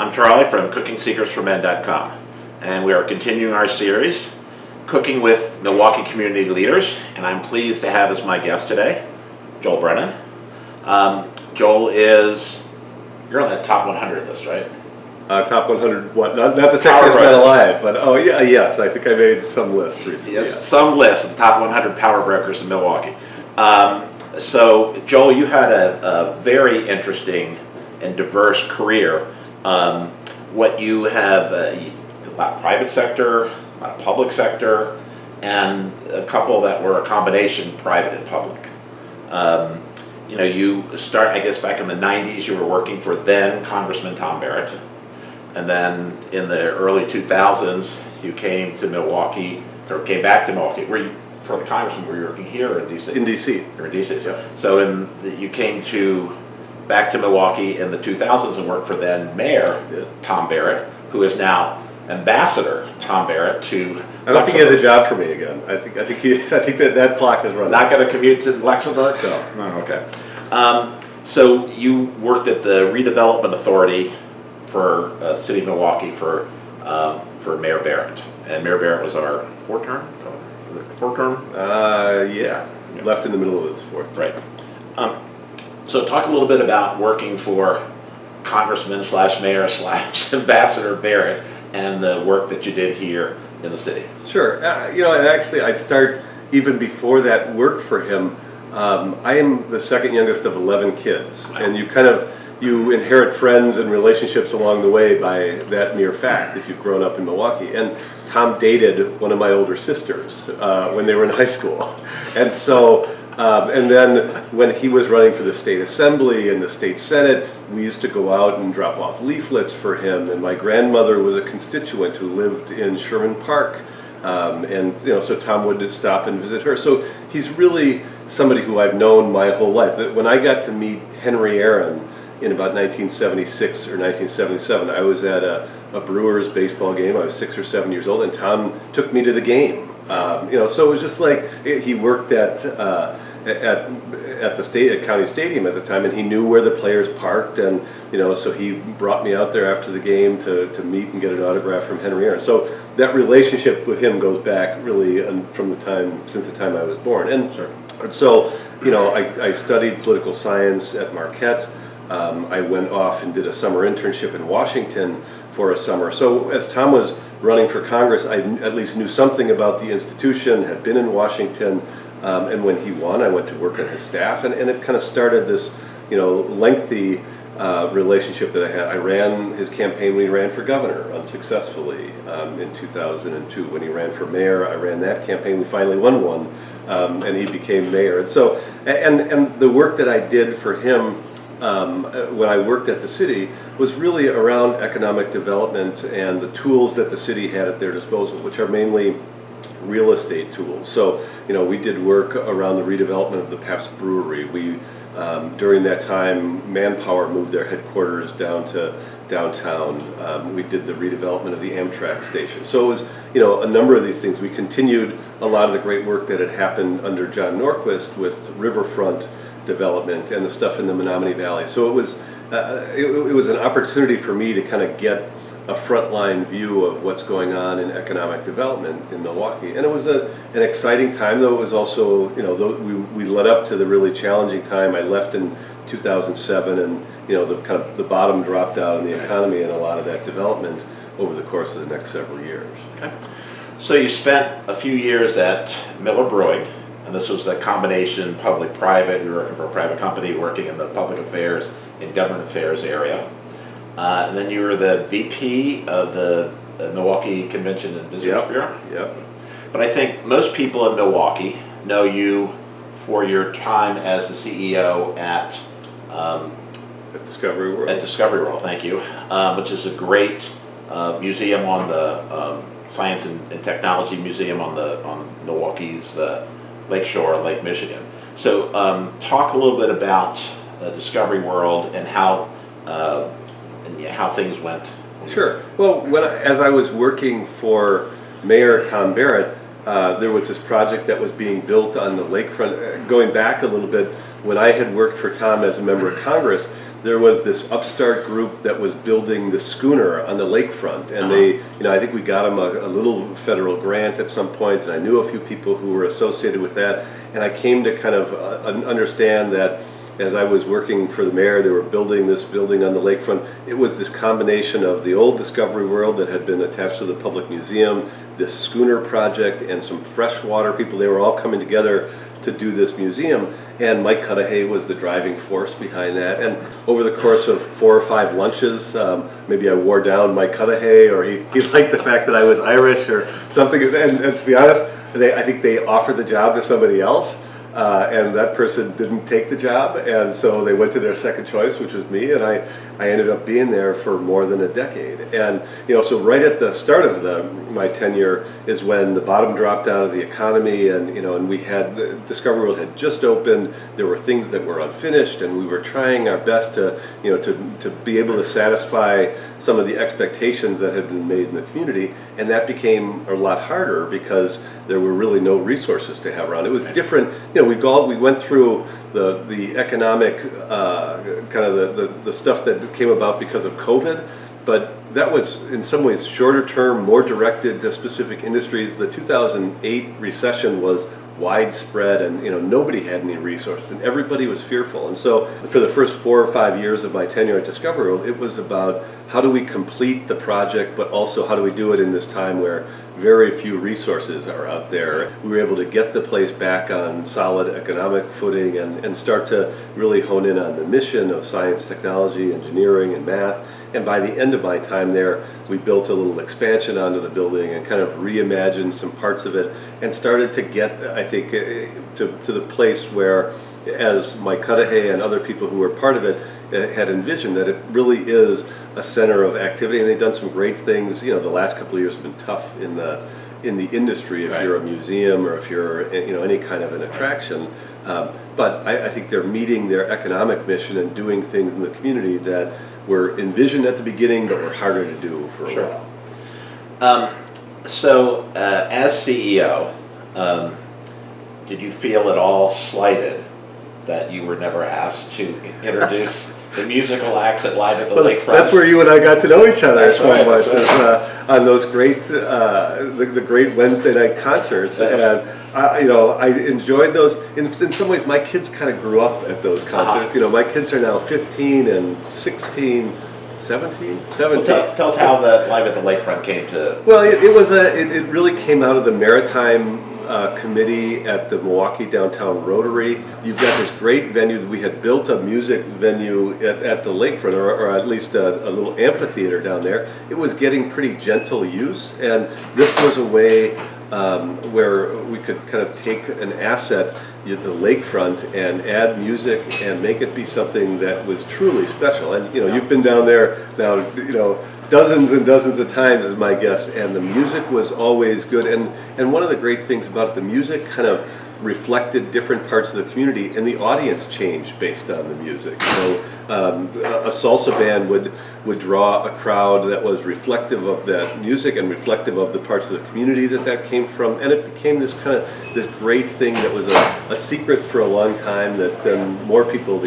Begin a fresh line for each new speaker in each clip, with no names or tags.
I'm Charlie from CookingSecretsForMen.com, and we are continuing our series, Cooking with Milwaukee Community Leaders, and I'm pleased to have as my guest today, Joel Brennan. Joel you're on that top 100 list, right?
Top 100, what? Not the sexiest man alive, but yes, I think I made some list recently.
Yes,
yeah.
Some list of the top 100 power brokers in Milwaukee. So, Joel, you had a very interesting and diverse career. What you have, a lot of private sector, a lot of public sector, and a couple that were a combination private and public. You start, I guess, back in the 90s, you were working for then Congressman Tom Barrett. And then in the early 2000s, you came to Milwaukee, or came back to Milwaukee. For the congressman, were you working here or in D.C.?
In D.C.
You're in D.C. So you came back to Milwaukee in the 2000s and worked for then Mayor Tom Barrett, who is now Ambassador Tom Barrett to.
I don't think he has a job for me again. I think that clock has run.
Not going to commute to Luxembourg? No. Okay. So you worked at the Redevelopment Authority for the city of Milwaukee for Mayor Barrett, and Mayor Barrett was our fourth term.
Yeah. Left in the middle of his fourth.
Right. So talk a little bit about working for Congressman /Mayor / Ambassador Barrett and the work that you did here in the city.
Sure. And actually, I'd start even before that work for him. I am the second youngest of 11 kids, and you inherit friends and relationships along the way by that mere fact if you've grown up in Milwaukee. And Tom dated one of my older sisters when they were in high school. And so, and then when he was running for the state assembly and the state senate, we used to go out and drop off leaflets for him. And my grandmother was a constituent who lived in Sherman Park. So Tom would stop and visit her. So he's really somebody who I've known my whole life. When I got to meet Henry Aaron in about 1976 or 1977, I was at a Brewers baseball game. I was 6 or 7 years old, and Tom took me to the game. So it was just like he worked at the county stadium at the time, and he knew where the players parked, and so he brought me out there after the game to meet and get an autograph from Henry Aaron. So that relationship with him goes back really since the time I was born. And so I studied political science at Marquette. I went off and did a summer internship in Washington for a summer. So as Tom was running for Congress, I at least knew something about the institution, had been in Washington, and when he won, I went to work on his staff, and it kind of started this lengthy relationship that I had. I ran his campaign when he ran for governor unsuccessfully in 2002. When he ran for mayor, I ran that campaign. We finally won one, and he became mayor. And so, and the work that I did for him when I worked at the city was really around economic development and the tools that the city had at their disposal, which are mainly real estate tools. So, we did work around the redevelopment of the Pabst Brewery. We, during that time, Manpower moved their headquarters down to downtown. We did the redevelopment of the Amtrak station. So it was, a number of these things. We continued a lot of the great work that had happened under John Norquist with riverfront development and the stuff in the Menominee Valley. So it was an opportunity for me to kind of get a frontline view of what's going on in economic development in Milwaukee. And it was an exciting time, though. It was also, we led up to the really challenging time. I left in 2007, and the bottom dropped out in the economy and a lot of that development over the course of the next several years.
Okay. So you spent a few years at Miller Brewing, and this was the combination public-private. You were working for a private company, working in the public affairs and government affairs area. And then you were the VP of the Milwaukee Convention and Visitors Bureau.
Yep.
But I think most people in Milwaukee know you for your time as the CEO at
Discovery World.
At Discovery World, thank you, which is a great museum on the Science and Technology Museum on Milwaukee's Lakeshore, Lake Michigan. So talk a little bit about Discovery World and how things went.
Sure. Well, as I was working for Mayor Tom Barrett, there was this project that was being built on the lakefront. Going back a little bit, when I had worked for Tom as a member of Congress, there was this upstart group that was building the schooner on the lakefront, and they, I think we got them a little federal grant at some point, and I knew a few people who were associated with that, and I came to kind of understand that as I was working for the mayor, they were building this building on the lakefront. It was this combination of the old Discovery World that had been attached to the public museum, this schooner project, and some freshwater people. They were all coming together to do this museum, and Mike Cudahy was the driving force behind that. And over the course of 4 or 5 lunches, maybe I wore down Mike Cudahy, or he liked the fact that I was Irish or something. And to be honest, I think they offered the job to somebody else, and that person didn't take the job, and so they went to their second choice, which was me, and I ended up being there for more than a decade. And so right at the start of my tenure is when the bottom dropped out of the economy, and we had Discovery World had just opened. There were things that were unfinished, and we were trying our best to be able to satisfy some of the expectations that had been made in the community, and that became a lot harder because there were really no resources to have around. It was different. We went through the economic kind of the stuff that came about because of COVID, but that was in some ways shorter term, more directed to specific industries. The 2008 recession was widespread, and nobody had any resources, and everybody was fearful. And so for the first 4 or 5 years of my tenure at Discovery World, it was about how do we complete the project, but also how do we do it in this time where very few resources are out there. We were able to get the place back on solid economic footing and start to really hone in on the mission of science, technology, engineering, and math. And by the end of my time there, we built a little expansion onto the building and kind of reimagined some parts of it, and started to get, I think, to the place where, as Mike Cudahy and other people who were part of it had envisioned, that it really is a center of activity. And they've done some great things. The last couple of years have been tough in the industry if you're a museum or if you're any kind of an attraction. But I think they're meeting their economic mission and doing things in the community that were envisioned at the beginning, but were harder to do for a while.
So, as CEO, did you feel at all slighted that you were never asked to introduce the musical acts at Live at the Lakefront?
That's where you and I got to know each other so much,
right.
On those great, the great Wednesday night concerts. And I enjoyed those. In some ways, my kids kind of grew up at those concerts. My kids are now 15 and 16. 17?
Well, tell us how the Live at the Lakefront came to...
Well, it really came out of the Maritime Committee at the Milwaukee Downtown Rotary. You've got this great venue. We had built a music venue at the lakefront, or at least a little amphitheater down there. It was getting pretty gentle use, and this was a way where we could kind of take an asset, the lakefront, and add music and make it be something that was truly special. And you've been down there now, dozens and dozens of times, is my guess, and the music was always good. And one of the great things about it, the music kind of reflected different parts of the community, and the audience changed based on the music. So a salsa band would draw a crowd that was reflective of that music and reflective of the parts of the community that came from, and it became this great thing that was a secret for a long time that then more people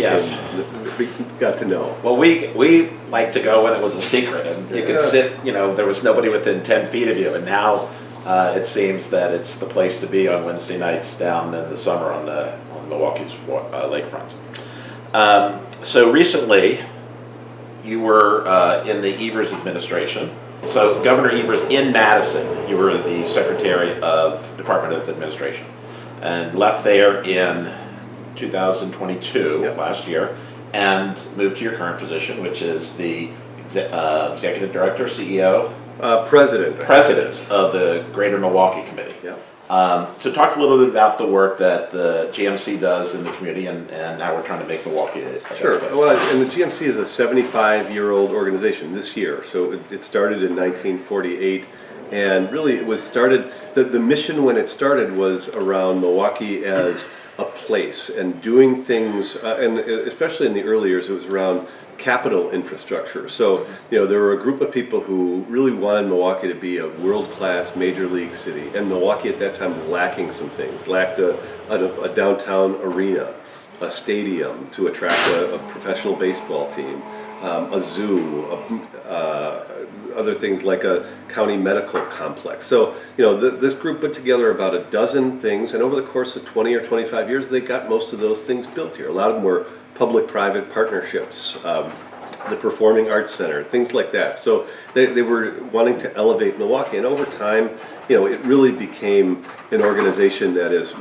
got to know.
Well, we liked to go when it was a secret, and you could sit, there was nobody within 10 feet of you, and now it seems that it's the place to be on Wednesday nights down in the summer on Milwaukee's lakefront. So recently, you were in the Evers administration. So Governor Evers in Madison, you were the Secretary of Department of Administration, and left there in 2022, last year, and moved to your current position, which is the Executive Director, CEO?
President
of the Greater Milwaukee Committee.
Yeah.
So talk a little bit about the work that the GMC does in the community and how we're trying to make Milwaukee a better place.
Well, and the GMC is a 75-year-old organization this year. So it started in 1948, and really it was started, the mission when it started was around Milwaukee as a place and doing things, and especially in the early years, it was around capital infrastructure. So, there were a group of people who really wanted Milwaukee to be a world-class major league city, and Milwaukee at that time was lacking some things, lacked a downtown arena, a stadium to attract a professional baseball team, a zoo, other things like a county medical complex. So, this group put together about a dozen things, and over the course of 20 or 25 years, they got most of those things built here. A lot of them were public-private partnerships, the Performing Arts Center, things like that. So they were wanting to elevate Milwaukee, and over time, it really became an organization that is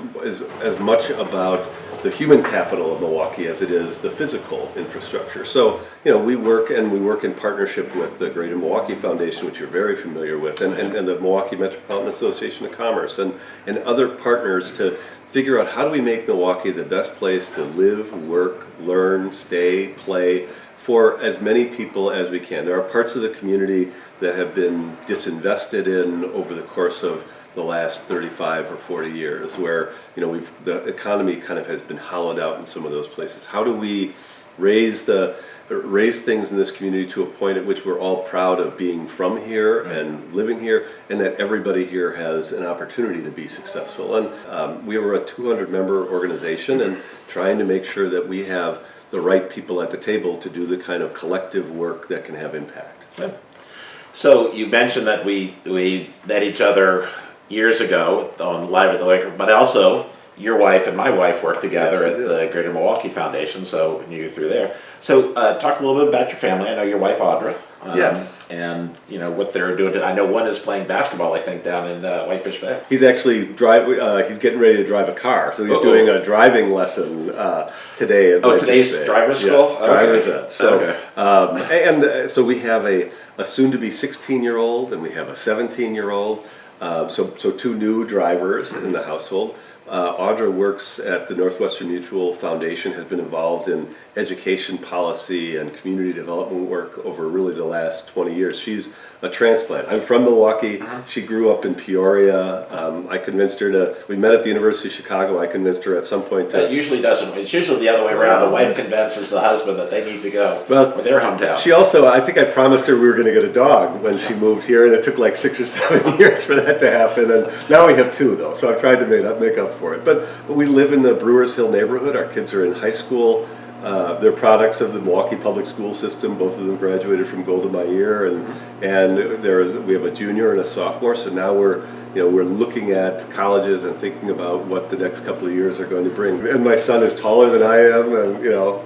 as much about the human capital of Milwaukee as it is the physical infrastructure. So, we work in partnership with the Greater Milwaukee Foundation, which you're very familiar with, and the Milwaukee Metropolitan Association of Commerce, and other partners to figure out how do we make Milwaukee the best place to live, work, learn, stay, play for as many people as we can. There are parts of the community that have been disinvested in over the course of the last 35 or 40 years, where the economy kind of has been hollowed out in some of those places. How do we raise things in this community to a point at which we're all proud of being from here and living here, and that everybody here has an opportunity to be successful? And we were a 200-member organization, and trying to make sure that we have the right people at the table to do the kind of collective work that can have impact.
Yeah. So you mentioned that we met each other years ago on Live at the Laker, but also your wife and my wife worked together at the Greater Milwaukee Foundation, so knew you through there. So talk a little bit about your family. I know your wife Audra.
Yes.
And what they're doing. I know one is playing basketball, I think, down in Whitefish Bay.
He's actually he's getting ready to drive a car, so he's doing a driving lesson today at Whitefish
today's
Bay.
driver's school?
Yes, driver's ed. So,
okay.
So we have a soon-to-be 16-year-old, and we have a 17-year-old. So two new drivers in the household. Audra works at the Northwestern Mutual Foundation, has been involved in education policy and community development work over really the last 20 years. She's a transplant. I'm from Milwaukee. She grew up in Peoria. I convinced her we met at the University of Chicago. I convinced her at some point to...
That usually doesn't. It's usually the other way around. The wife convinces the husband that they need to go to their hometown.
She also, I think I promised her we were going to get a dog when she moved here, and it took like 6 or 7 years for that to happen. And now we have two, though, so I've tried to make up for it. But we live in the Brewers Hill neighborhood. Our kids are in high school. They're products of the Milwaukee public school system. Both of them graduated from Golda Meir, and we have a junior and a sophomore. So now we're looking at colleges and thinking about what the next couple of years are going to bring. And my son is taller than I am, and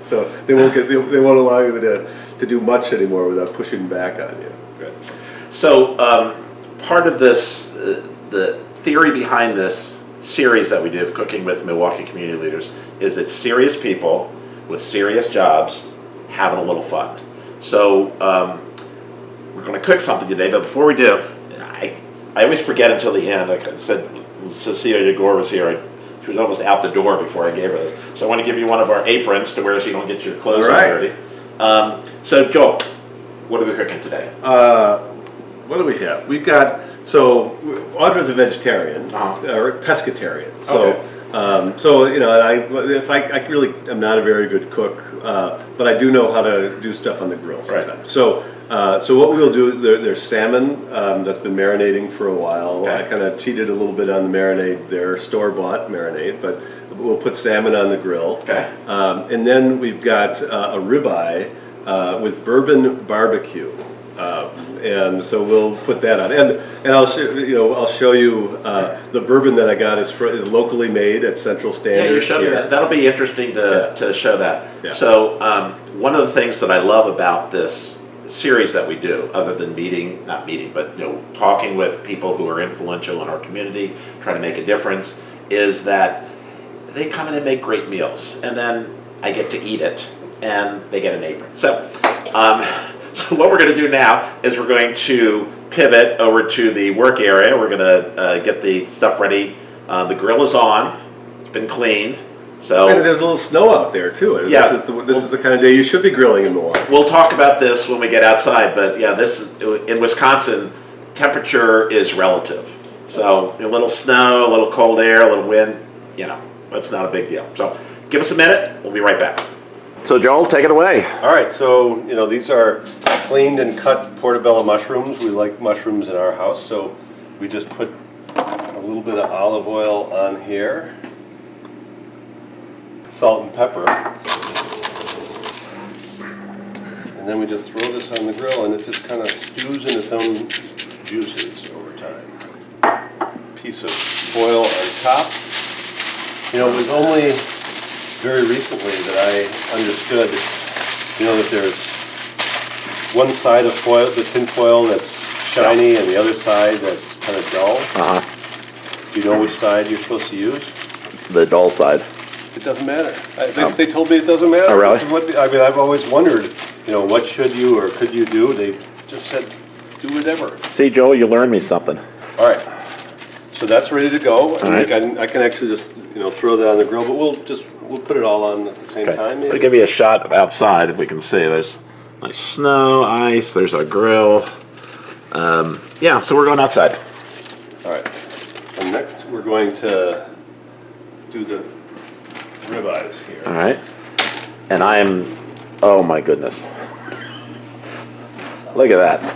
so they won't allow you to do much anymore without pushing back on you.
Right. So part of this, the theory behind this series that we do of Cooking with Milwaukee Community Leaders, is it's serious people with serious jobs having a little fun. So we're going to cook something today, but before we do, I always forget until the end. Like I said, Cecilia Gore was here. She was almost out the door before I gave her this. So I want to give you one of our aprons to wear so you don't get your clothes dirty. So Joel, what are we cooking today?
What do we have? We've got, so Audra's a vegetarian, or pescatarian. So, I really am not a very good cook, but I do know how to do stuff on the grill sometimes. Right. So what we'll do, there's salmon that's been marinating for a while. Okay. I kind of cheated a little bit on the marinade there, store-bought marinade, but we'll put salmon on the grill. Okay. And then we've got a ribeye with bourbon barbecue. And so we'll put that on, and I'll show you the bourbon that I got is locally made at Central Standard.
Yeah, you showed me that. That'll be interesting to show that. Yeah. So one of the things that I love about this series that we do, other than talking with people who are influential in our community, trying to make a difference, is that they come in and make great meals, and then I get to eat it, and they get an apron. So. So what we're going to do now is we're going to pivot over to the work area. We're going to get the stuff ready. The grill is on. It's been cleaned. So
and there's a little snow out there too.
Yeah,
this is the kind of day you should be grilling in Milwaukee.
We'll talk about this when we get outside, but yeah, in Wisconsin, temperature is relative. So a little snow, a little cold air, a little wind, that's not a big deal. So give us a minute. We'll be right back. So Joel, take it away.
All right, so these are cleaned and cut portobello mushrooms. We like mushrooms in our house, so we just put a little bit of olive oil on here. salt and pepper. And then we just throw this on the grill and it just kind of stews in its own juices over time. Piece of foil on top. You know, it was only very recently that I understood, you know, that there's one side of foil, the tin foil, that's shiny and the other side that's kind of dull.
Uh-huh.
Do you know which side you're supposed to use?
The dull side.
It doesn't matter. They told me it doesn't matter.
Oh, really?
This is what, I mean, I've always wondered, you know, what should you or could you do? They just said, do whatever.
See, Joel, you learned me something.
All right. So that's ready to go.
All right.
I can actually just, you know, throw that on the grill, but we'll put it all on at the same time.
I'll give you a shot of outside if we can see. There's nice snow, ice, there's our grill. Yeah, so we're going outside.
All right. And next we're going to do the ribeyes here.
All right. And oh my goodness. Look at that.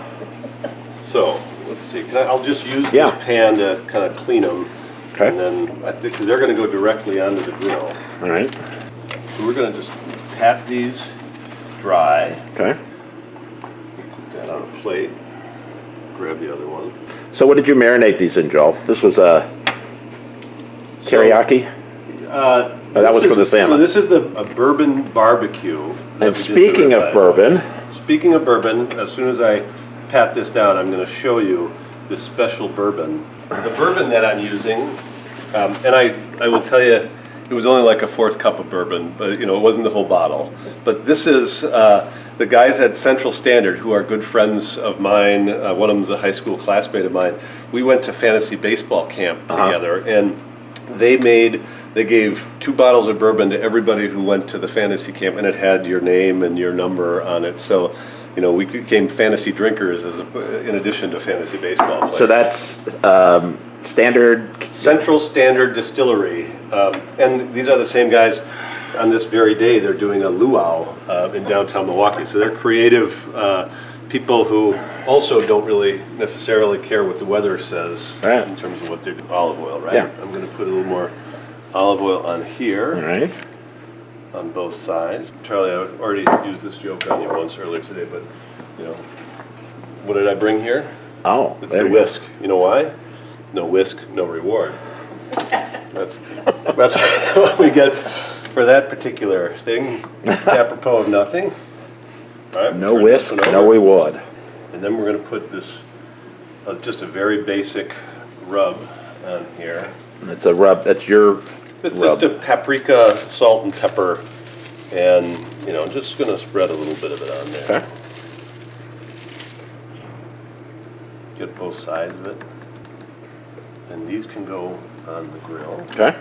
So, let's see. I'll just use this
Yeah.
pan to kind of clean them.
Okay.
And then, because they're going to go directly onto the grill.
All right.
So we're going to just pat these dry.
Okay.
Put that on a plate. Grab the other one.
So what did you marinate these in, Joel? This was teriyaki? That was for the salmon.
No, this is a bourbon barbecue.
And speaking of bourbon.
Speaking of bourbon, as soon as I pat this down, I'm going to show you this special bourbon. The bourbon that I'm using, and I will tell you, it was only like a fourth cup of bourbon, but you know, it wasn't the whole bottle. But this is the guys at Central Standard, who are good friends of mine. One of them's a high school classmate of mine. We went to fantasy baseball camp together, and they gave 2 bottles of bourbon to everybody who went to the fantasy camp, and it had your name and your number on it. So, you know, we became fantasy drinkers in addition to fantasy baseball players.
So that's
Central Standard Distillery, and these are the same guys. On this very day, they're doing a luau in downtown Milwaukee. So they're creative people who also don't really necessarily care what the weather says in terms of what they're doing. Olive oil, right?
Yeah.
I'm going to put a little more olive oil on here.
all right.
On both sides. Charlie, I've already used this joke on you once earlier today, but you know, what did I bring here?
Oh,
It's the whisk. You know why? No whisk, no reward. That's what we get for that particular thing, apropos of nothing. All right,
No whisk, no reward.
And then we're going to put this, just a very basic rub on here.
It's a rub. That's your
It's
rub.
just a paprika, salt, and pepper, and you know, just going to spread a little bit of it on there.
Okay.
Get both sides of it. And these can go on the grill.
Okay.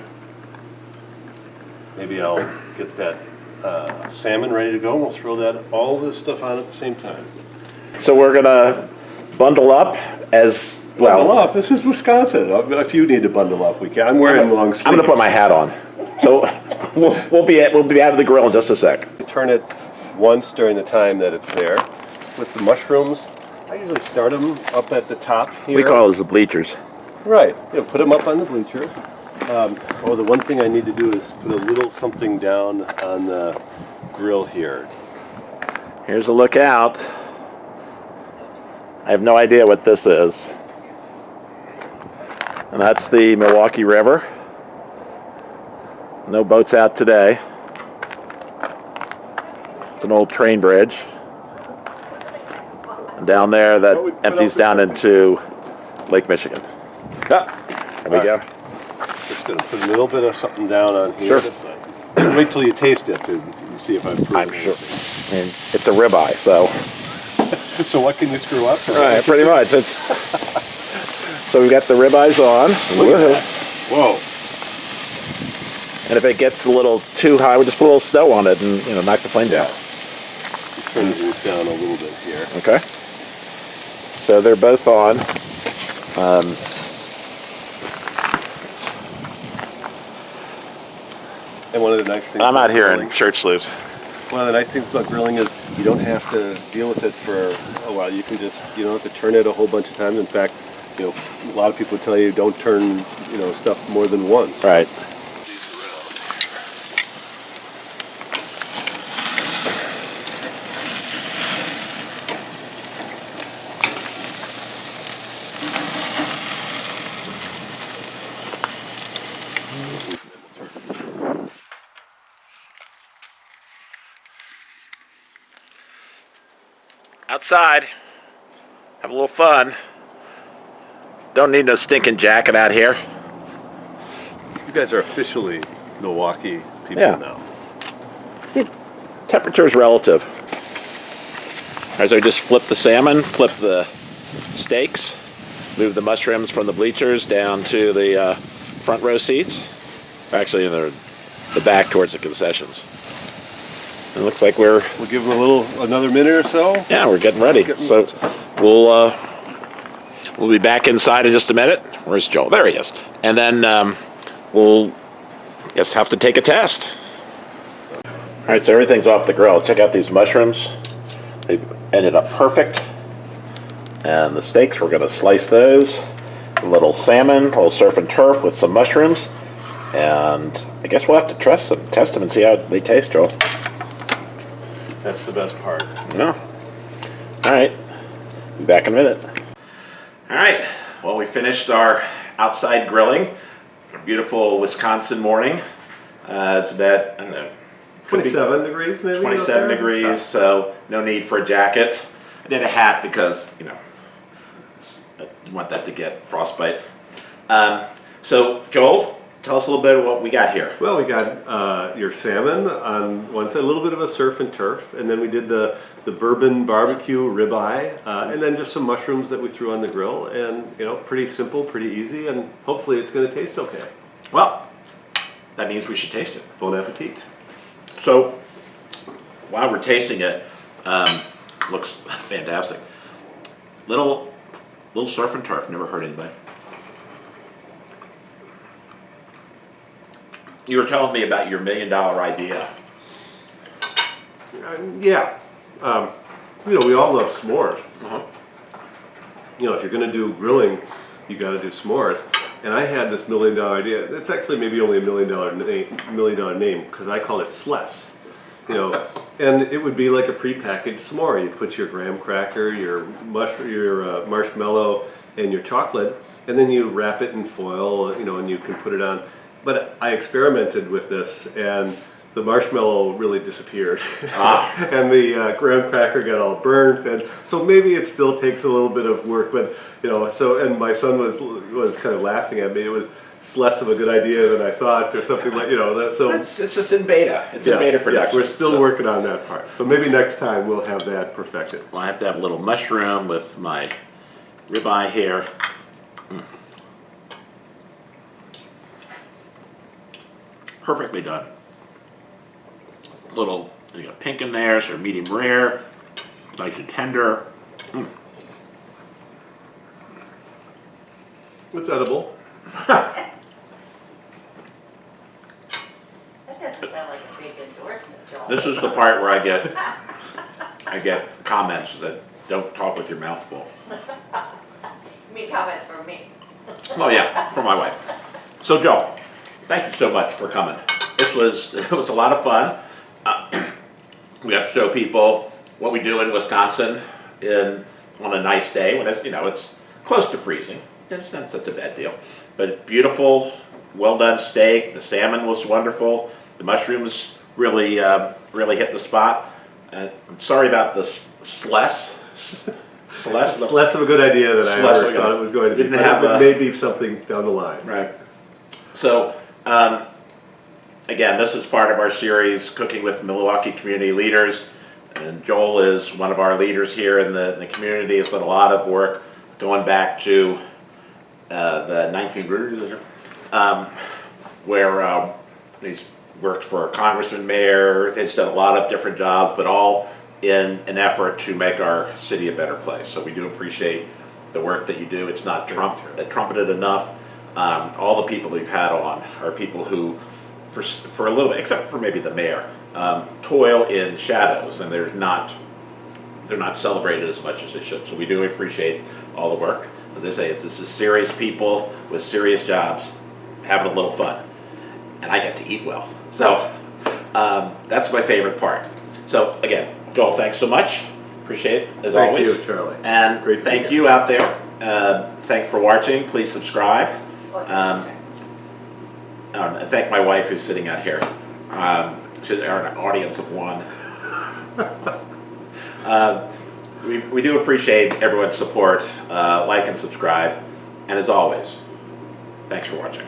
Maybe I'll get that salmon ready to go, and we'll throw all this stuff on at the same time.
So we're gonna bundle up as well.
Bundle up. This is Wisconsin. If you need to bundle up, we can. I'm wearing long sleeves.
I'm gonna put my hat on. So we'll be out of the grill in just a sec.
Turn it once during the time that it's there. With the mushrooms, I usually start them up at the top here.
We call those the bleachers.
Right. You know, put them up on the bleachers. The one thing I need to do is put a little something down on the grill here.
Here's a look out. I have no idea what this is. And that's the Milwaukee River. No boats out today. It's an old train bridge. And down there that empties down into Lake Michigan. There we go.
Just going to put a little bit of something down on here.
Sure.
Wait till you taste it to see if I'm
I'm sure. I mean, it's a ribeye, so.
So what can you screw up?
Right, pretty much. So we've got the ribeyes on.
Look at that. Whoa.
And if it gets a little too high, we just put a little snow on it and knock the flame down.
Turn these down a little bit here.
Okay. So they're both on.
And one of the nice things.
I'm out
about
here
grilling-
in shirt sleeves.
One of the nice things about grilling is you don't have to deal with it for a while. You can just, you don't have to turn it a whole bunch of times. In fact, a lot of people tell you don't turn, stuff more than once.
Right. outside, have a little fun. Don't need no stinking jacket out here.
You guys are officially Milwaukee people now.
Temperature is relative. As I just flip the salmon, flip the steaks, move the mushrooms from the bleachers down to the front row seats. Actually, in the back towards the concessions. It looks like we'll
give them another minute or so.
Yeah, we're getting ready. So we'll be back inside in just a minute. Where's Joel? There he is. And then we'll just have to take a test. All right, so everything's off the grill. Check out these mushrooms. They ended up perfect. And the steaks, we're going to slice those. A little salmon, a little surf and turf with some mushrooms. And I guess we'll have to test them and see how they taste, Joel.
That's the best part.
No. All right. Be back in a minute. All right. Well, we finished our outside grilling. A beautiful Wisconsin morning. It's about, I don't know,
27 degrees maybe?
27 degrees, so no need for a jacket. I did a hat because, I want that to get frostbite. So, Joel, tell us a little bit of what we got here.
Well, we got your salmon on one side, a little bit of a surf and turf, and then we did the bourbon barbecue ribeye, and then just some mushrooms that we threw on the grill, and pretty simple, pretty easy, and hopefully it's going to taste okay.
Well, that means we should taste it.
Bon appetit.
So, while we're tasting it, looks fantastic. Little surf and turf, never hurt anybody. You were telling me about your $1 million idea.
Yeah. We all love s'mores.
Uh-huh.
If you're going to do grilling, you got to do s'mores. And I had this $1 million idea. It's actually maybe only a $1 million name because I call it SLES. And it would be like a prepackaged s'more. You put your graham cracker, your marshmallow, and your chocolate, and then you wrap it in foil, and you can put it on. But I experimented with this, and the marshmallow really disappeared, and the graham cracker got all burnt, and so maybe it still takes a little bit of work. But and my son was kind of laughing at me. It was less of a good idea than I thought, or something like that. So
it's just in beta. It's in beta production.
Yes, we're still working on that part. So maybe next time we'll have that perfected.
Well, I have to have a little mushroom with my ribeye here. Perfectly done. A little pink in there, so medium rare, nice and tender.
It's edible.
That doesn't sound like a big endorsement, Joel.
This is the part where I get comments that don't talk with your mouth full.
You mean comments from me?
Oh yeah, from my wife. So Joe, thank you so much for coming. It was a lot of fun. We have to show people what we do in Wisconsin on a nice day when it's close to freezing. It's not such a bad deal, but beautiful, well done steak. The salmon was wonderful. The mushrooms really hit the spot. I'm sorry about the SLES.
It's less of a good idea than I ever thought it was going to be. It may be something down the line.
Right. So, again, this is part of our series, Cooking with Milwaukee Community Leaders. And Joel is one of our leaders here in the community. He's done a lot of work going back to the 1900s, where he's worked for a congressman, mayor. He's done a lot of different jobs, but all in an effort to make our city a better place. So we do appreciate the work that you do. It's not trumpeted enough. All the people we've had on are people who, for a little bit, except for maybe the mayor, toil in shadows, and they're not celebrated as much as they should. So we do appreciate all the work. As I say, this is serious people with serious jobs having a little fun, and I get to eat well. So that's my favorite part. So again, Joel, thanks so much. Appreciate it as always.
Thank you, Charlie.
And thank you out there. Thanks for watching. Please subscribe. And thank my wife who's sitting out here. She's an audience of one. We do appreciate everyone's support. Like and subscribe. And as always, thanks for watching.